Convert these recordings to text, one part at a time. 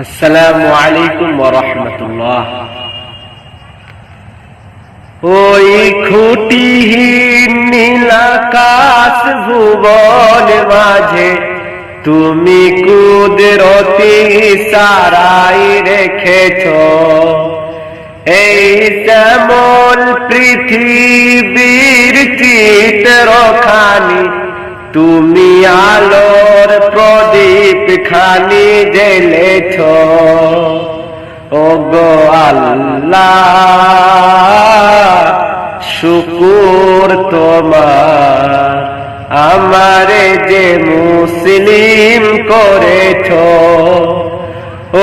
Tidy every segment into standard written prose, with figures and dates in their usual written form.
আসসালামু আলাইকুম ওয়া রাহমাতুল্লাহ। ওই খুঁটিহীন নীল আকাশ ভুবন মাঝে তুমি কুদরতি সারাই রেখেছ। এই শ্যামল পৃথিবীর চিত্রখানি তুমি আলোর প্রদীপ খানি জ্বেলেছ। ওগো আল্লাহ শুকুর তোমার, আমারে যে মুসলিম করেছ।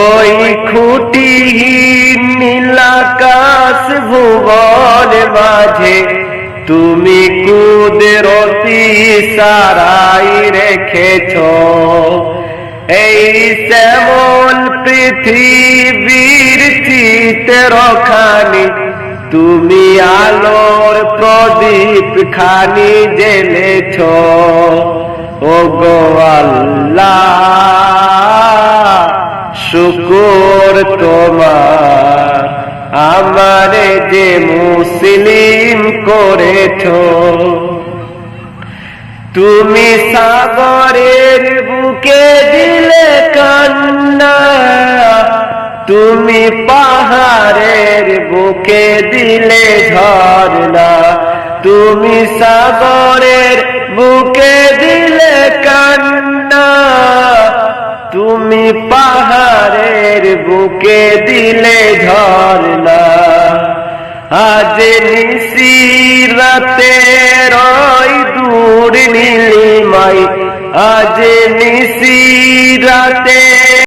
ওই খুঁটিহীন নীল আকাশ ভুবন মাঝে তুমি কুদরতি সারাই রেখেছ। এই শ্যামল পৃথিবীর চিত্রখানি তুমি আলোর প্রদীপ খানি জ্বেলেছ। ওগো আল্লাহ শুকুর তোমার, আমারে যে মুসলিম করেছ। তুমি সাগরের বুকে দিলে কান্না, তুমি পাহাড়ের বুকে দিলে ঝরনা। তুমি সাগরের বুকে দিলে কান্না, তুমি পাহাড়ের বুকে দিলে ঝরনা। আজ নিশি রাতে রই দূর নীলিমাই, আজ নিশি রাতে